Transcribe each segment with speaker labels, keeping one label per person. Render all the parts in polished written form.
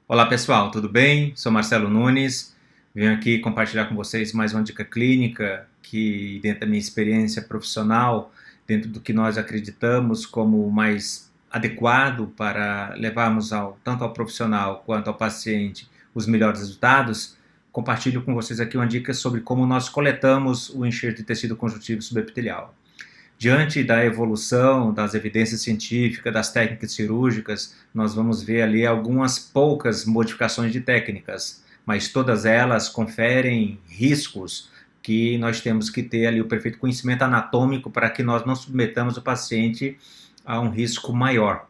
Speaker 1: Olá pessoal, tudo bem? Sou Marcelo Nunes, venho aqui compartilhar com vocês mais uma dica clínica que, dentro da minha experiência profissional, dentro do que nós acreditamos como o mais adequado para levarmos tanto ao profissional quanto ao paciente os melhores resultados, compartilho com vocês aqui uma dica sobre como nós coletamos o enxerto de tecido conjuntivo subepitelial. Diante da evolução, das evidências científicas, das técnicas cirúrgicas, nós vamos ver ali algumas poucas modificações de técnicas, mas todas elas conferem riscos que nós temos que ter ali o perfeito conhecimento anatômico para que nós não submetamos o paciente a um risco maior.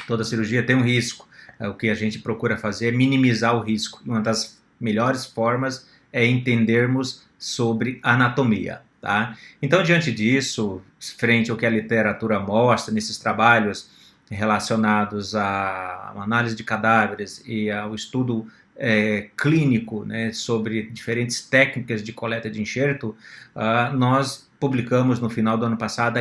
Speaker 1: Toda cirurgia tem um risco. O que a gente procura fazer é minimizar o risco. Uma das melhores formas é entendermos sobre anatomia. Tá? Então, diante disso, frente ao que a literatura mostra nesses trabalhos relacionados à análise de cadáveres e ao estudo clínico, né, sobre diferentes técnicas de coleta de enxerto, nós publicamos no final do ano passado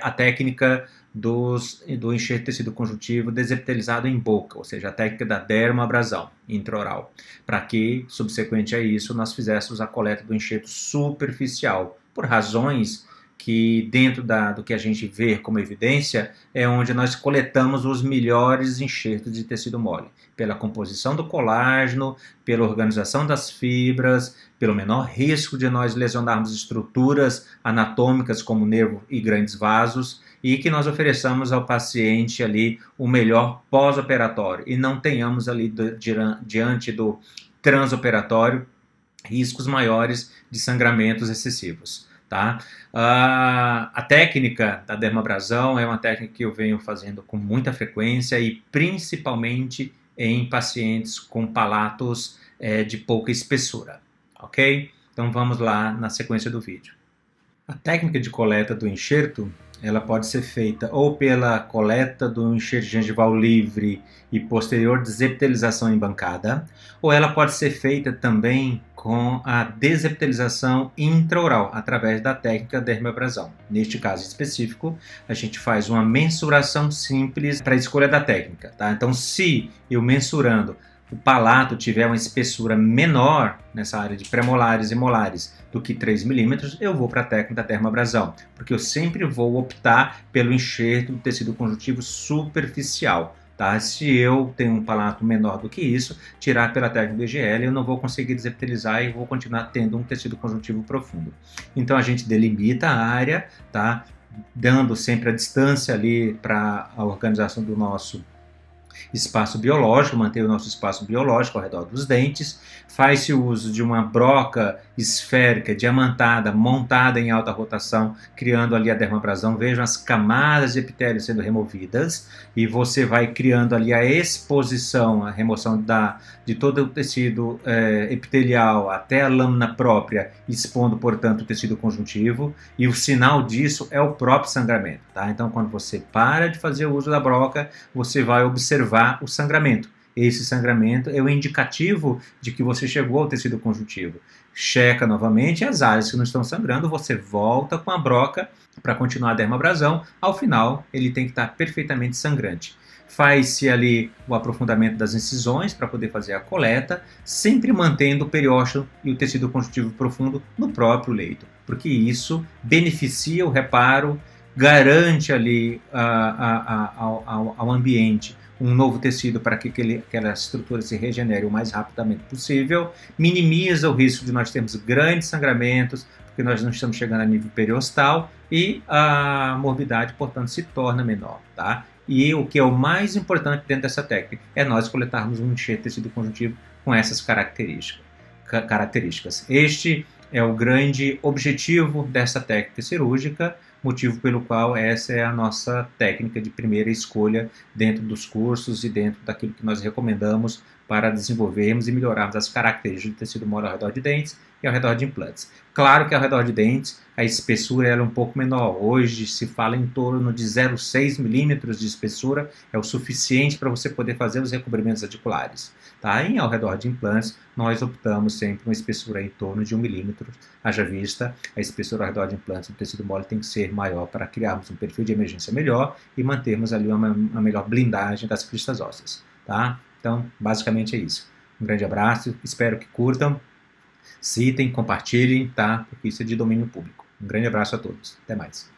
Speaker 1: a técnica do enxerto de tecido conjuntivo desepitelizado em boca, ou seja, a técnica da dermoabrasão intraoral, para que, subsequente a isso, nós fizéssemos a coleta do enxerto superficial, por razões que, dentro do que a gente vê como evidência, é onde nós coletamos os melhores enxertos de tecido mole, pela composição do colágeno, pela organização das fibras, pelo menor risco de nós lesionarmos estruturas anatômicas como nervo e grandes vasos, e que nós ofereçamos ao paciente ali o melhor pós-operatório e não tenhamos ali diante do transoperatório riscos maiores de sangramentos excessivos. Tá? A técnica da dermoabrasão é uma técnica que eu venho fazendo com muita frequência e principalmente em pacientes com palatos de pouca espessura, ok? Então vamos lá na sequência do vídeo. A técnica de coleta do enxerto, ela pode ser feita ou pela coleta do enxerto gengival livre e posterior desepitelização em bancada, ou ela pode ser feita também com a desepitelização intraoral, através da técnica da dermoabrasão. Neste caso específico, a gente faz uma mensuração simples para a escolha da técnica. Tá? Então, se eu mensurando o palato tiver uma espessura menor nessa área de premolares e molares do que 3 milímetros, eu vou para a técnica da dermoabrasão, porque eu sempre vou optar pelo enxerto do tecido conjuntivo superficial. Tá? Se eu tenho um palato menor do que isso, tirar pela técnica do EGL, eu não vou conseguir desepitelizar e vou continuar tendo um tecido conjuntivo profundo. Então a gente delimita a área, tá? Dando sempre a distância ali para a organização do nosso espaço biológico, manter o nosso espaço biológico ao redor dos dentes, faz-se o uso de uma broca esférica, diamantada, montada em alta rotação, criando ali a dermoabrasão. Vejam as camadas de epitélio sendo removidas e você vai criando ali a exposição, a remoção de todo o tecido epitelial até a lâmina própria, expondo, portanto, o tecido conjuntivo, e o sinal disso é o próprio sangramento. Tá? Então, quando você para de fazer o uso da broca, você vai observar o sangramento. Esse sangramento é o indicativo de que você chegou ao tecido conjuntivo. Checa novamente as áreas que não estão sangrando, você volta com a broca para continuar a dermoabrasão. Ao final, ele tem que estar perfeitamente sangrante. Faz-se ali o aprofundamento das incisões para poder fazer a coleta, sempre mantendo o periósteo e o tecido conjuntivo profundo no próprio leito, porque isso beneficia o reparo, garante ali ao ambiente um novo tecido para que aquela estrutura se regenere o mais rapidamente possível, minimiza o risco de nós termos grandes sangramentos, porque nós não estamos chegando a nível periostal, e a morbidade, portanto, se torna menor. Tá? E o que é o mais importante dentro dessa técnica é nós coletarmos um enxerto de tecido conjuntivo com essas características. Este é o grande objetivo dessa técnica cirúrgica, motivo pelo qual essa é a nossa técnica de primeira escolha dentro dos cursos e dentro daquilo que nós recomendamos para desenvolvermos e melhorarmos as características do tecido mole ao redor de dentes e ao redor de implantes. Claro que ao redor de dentes a espessura é um pouco menor. Hoje se fala em torno de 0,6 milímetros de espessura, é o suficiente para você poder fazer os recobrimentos radiculares. Tá? E ao redor de implantes, nós optamos sempre uma espessura em torno de 1 milímetro. Haja vista, a espessura ao redor de implantes do tecido mole tem que ser maior para criarmos um perfil de emergência melhor e mantermos ali uma melhor blindagem das cristas ósseas. Tá? Então, basicamente é isso. Um grande abraço, espero que curtam, citem, compartilhem, tá? Porque isso é de domínio público. Um grande abraço a todos. Até mais.